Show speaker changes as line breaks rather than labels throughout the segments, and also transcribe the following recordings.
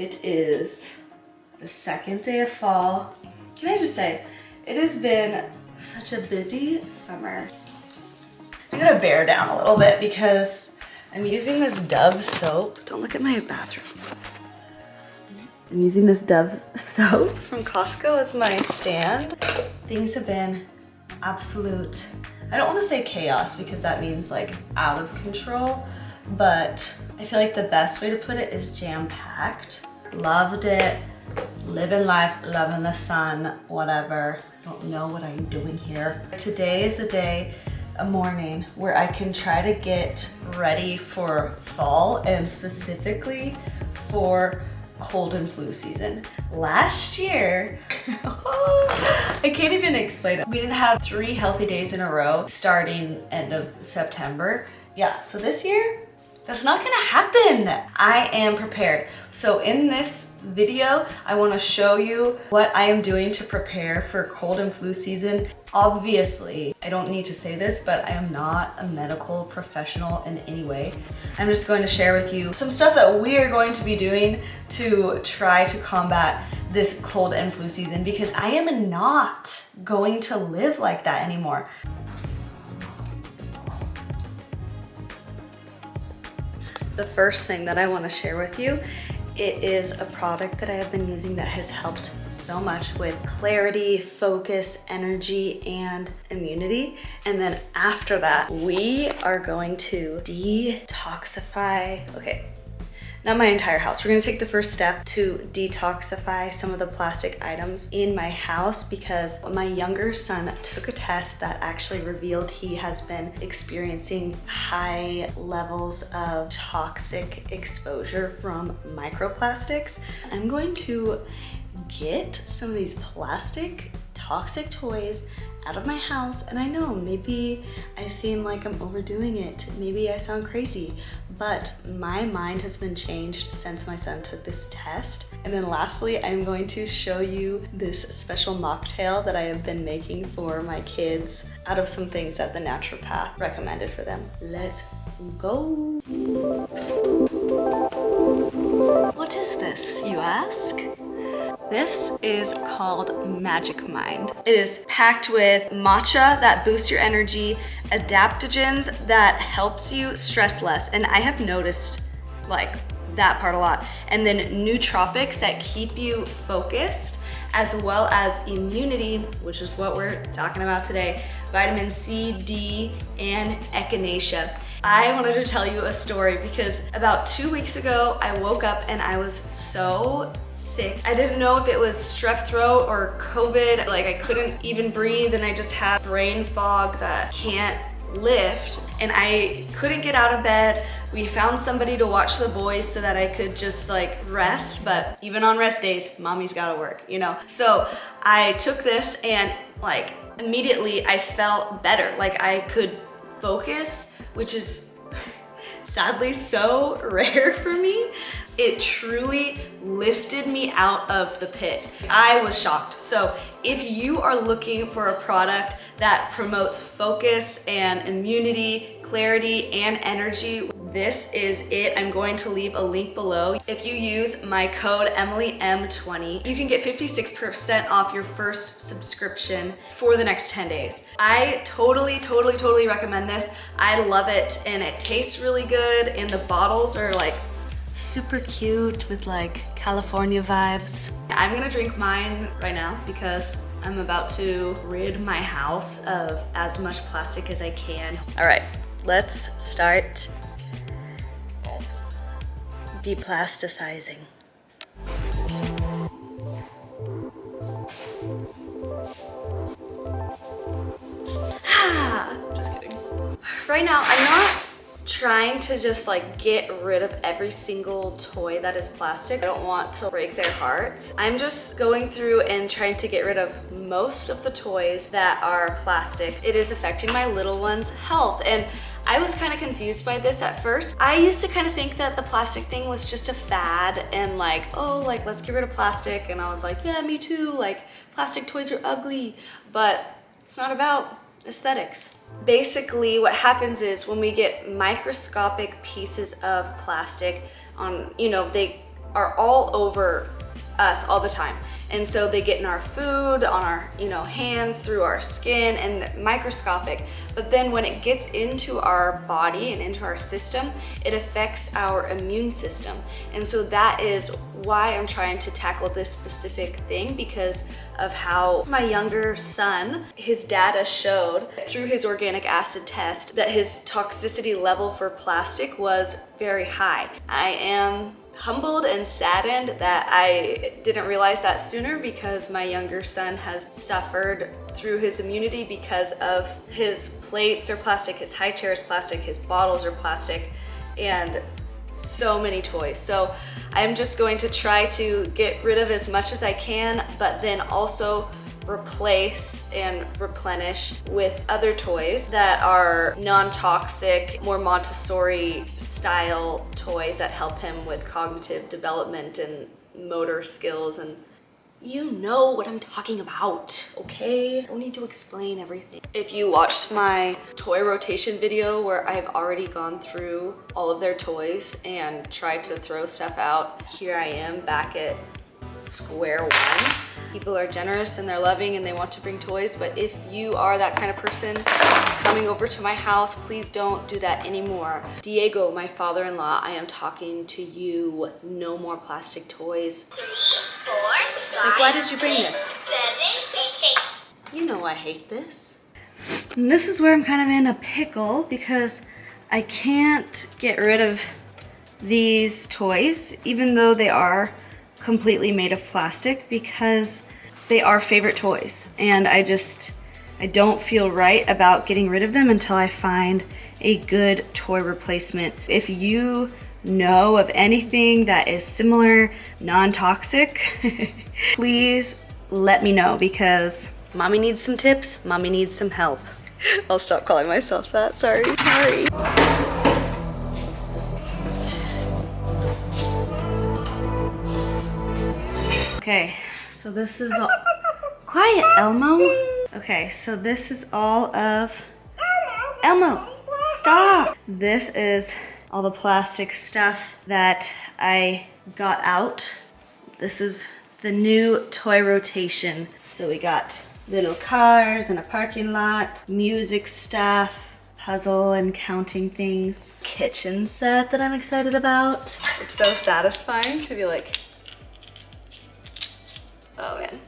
It is the second day of fall. Can I just say, it has been such a busy summer. I'm gonna bear down a little bit because I'm using this Dove soap. Don't look at my bathroom. I'm using this Dove soap from Costco as my stand. Things have been absolute, I don't want to say chaos because that means like out of control, but I feel like the best way to put it is jam-packed. Loved it, living life, loving the sun, whatever. I don't know what I'm doing here. Today is a morning where I can try to get ready for fall and specifically for cold and flu season. Last year, I can't even explain it. We didn't have 3 healthy days in a row starting end of September. Yeah, so this year, that's not gonna happen. I am prepared. So in this video, I wanna show you what I am doing to prepare for cold and flu season. Obviously, I don't need to say this, but I am not a medical professional in any way. I'm just going to share with you some stuff that we are going to be doing to try to combat this cold and flu season because I am not going to live like that anymore. The first thing that I want to share with you, it is a product that I have been using that has helped so much with clarity, focus, energy, and immunity. And then after that, we are going to detoxify, okay, not my entire house. We're gonna take the first step to detoxify some of the plastic items in my house because my younger son took a test that actually revealed he has been experiencing high levels of toxic exposure from microplastics. I'm going to get some of these plastic toxic toys out of my house, and I know maybe I seem like I'm overdoing it, maybe I sound crazy, but my mind has been changed since my son took this test. And then lastly, I'm going to show you this special mocktail that I have been making for my kids out of some things that the naturopath recommended for them. Let's go. What is this, you ask? This is called Magic Mind. It is packed with matcha that boosts your energy, adaptogens that helps you stress less, and I have noticed like that part a lot, and then nootropics that keep you focused, as well as immunity, which is what we're talking about today, vitamin C, D, and echinacea. I wanted to tell you a story because about 2 weeks ago, I woke up and I was so sick. I didn't know if it was strep throat or COVID. Like I couldn't even breathe and I just had brain fog that can't lift and I couldn't get out of bed. We found somebody to watch the boys so that I could just like rest, but even on rest days, mommy's gotta work, you know? So I took this and like immediately I felt better. Like I could focus, which is sadly so rare for me. It truly lifted me out of the pit. I was shocked. So if you are looking for a product that promotes focus and immunity, clarity, and energy, this is it. I'm going to leave a link below. If you use my code EmilyM20, you can get 56% off your first subscription for the next 10 days. I totally recommend this. I love it and it tastes really good and the bottles are like super cute with like California vibes. I'm gonna drink mine right now because I'm about to rid my house of as much plastic as I can. All right, let's start de-plasticizing. Just kidding. Right now, I'm not trying to just like get rid of every single toy that is plastic. I don't want to break their hearts. I'm just going through and trying to get rid of most of the toys that are plastic. It is affecting my little one's health, and I was kind of confused by this at first. I used to kind of think that the plastic thing was just a fad and like, oh, like let's get rid of plastic. And I was like, yeah, me too. Like plastic toys are ugly, but it's not about aesthetics. Basically what happens is when we get microscopic pieces of plastic on, you know, they are all over us all the time. And so they get in our food, on our, hands, through our skin, and microscopic. But then when it gets into our body and into our system, it affects our immune system. And so that is why I'm trying to tackle this specific thing, because of how my younger son, his data showed through his organic acid test that his toxicity level for plastic was very high. I am humbled and saddened that I didn't realize that sooner, because my younger son has suffered through his immunity because of his plates are plastic, his high chair is plastic, his bottles are plastic, and so many toys. So I'm just going to try to get rid of as much as I can, but then also replace and replenish with other toys that are non-toxic, more Montessori style toys that help him with cognitive development and motor skills, and you know what I'm talking about, okay? I don't need to explain everything. If you watched my toy rotation video where I've already gone through all of their toys and tried to throw stuff out, here I am back at square one. People are generous and they're loving and they want to bring toys, but if you are that kind of person coming over to my house, please don't do that anymore. Diego, my father-in-law, I am talking to you. No more plastic toys.
3, 4, 5,
Like, why did you bring this?
7, 8.
You know I hate this. And this is where I'm kind of in a pickle, because I can't get rid of these toys, even though they are completely made of plastic, because they are favorite toys, and I don't feel right about getting rid of them until I find a good toy replacement. If you know of anything that is similar, non-toxic, please let me know, because mommy needs some tips, mommy needs some help. I'll stop calling myself that, sorry. Okay, so this is all, quiet, Elmo. Okay, so this is all of, Elmo, stop. This is all the plastic stuff that I got out. This is the new toy rotation. So we got little cars in a parking lot, music stuff, puzzle and counting things, kitchen set that I'm excited about. It's so satisfying to be like, oh man.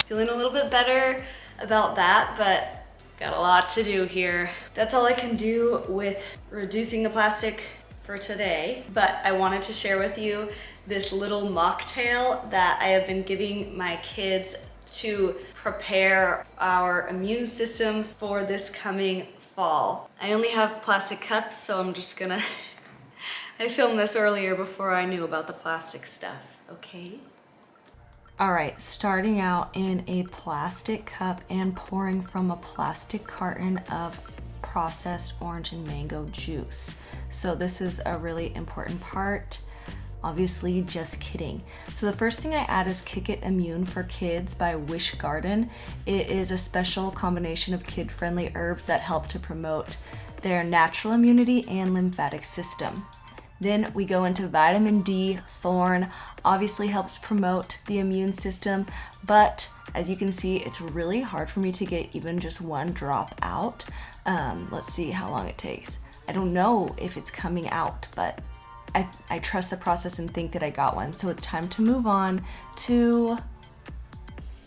Feeling a little bit better about that, but got a lot to do here. That's all I can do with reducing the plastic for today, but I wanted to share with you this little mocktail that I have been giving my kids to prepare our immune systems for this coming fall. I only have plastic cups, so I'm just gonna, I filmed this earlier before I knew about the plastic stuff, okay? All right, starting out in a plastic cup and pouring from a plastic carton of processed orange and mango juice. So this is a really important part. Obviously, just kidding. So the first thing I add is Kick It Immune for Kids by Wish Garden. It is a special combination of kid-friendly herbs that help to promote their natural immunity and lymphatic system. Then we go into vitamin D. Thorn obviously helps promote the immune system, but as you can see, it's really hard for me to get even just one drop out. Let's see how long it takes. I don't know if it's coming out, but I trust the process and think that I got one. So it's time to move on to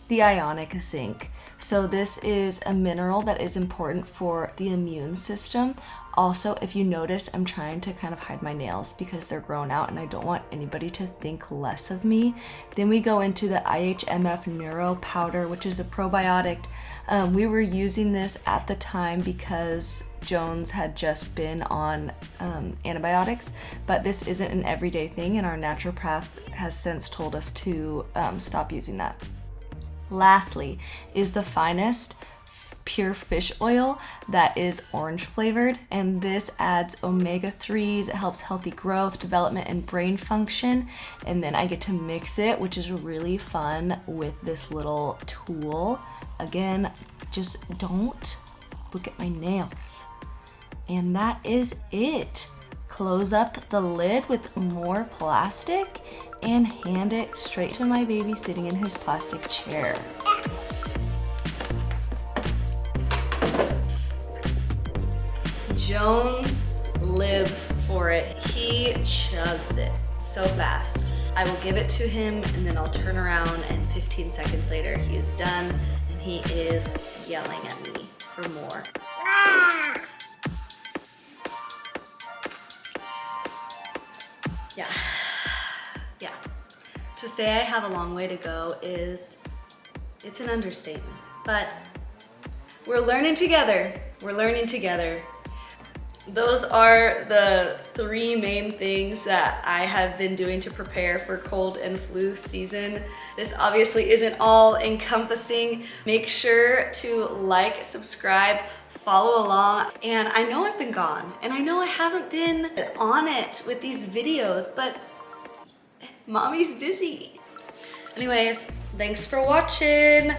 the ionic zinc. So this is a mineral that is important for the immune system. Also, if you notice, I'm trying to kind of hide my nails because they're grown out and I don't want anybody to think less of me. Then we go into the IHMF Neuro Powder, which is a probiotic. We were using this at the time because Jones had just been on antibiotics, but this isn't an everyday thing, and our naturopath has since told us to stop using that. Lastly is the finest pure fish oil that is orange flavored, and this adds omega-3s. It helps healthy growth, development, and brain function. And then I get to mix it, which is really fun, with this little tool. Again, just don't look at my nails. And that is it. close up the lid with more plastic and hand it straight to my baby sitting in his plastic chair. Jones lives for it. He chugs it so fast. I will give it to him and then I'll turn around and 15 seconds later he is done and he is yelling at me for more. Yeah. To say I have a long way to go it's an understatement, but we're learning together. We're learning together. Those are the 3 main things that I have been doing to prepare for cold and flu season. This obviously isn't all encompassing. Make sure to like, subscribe, follow along. And I know I've been gone and I know I haven't been on it with these videos, but mommy's busy. Anyways, thanks for watching.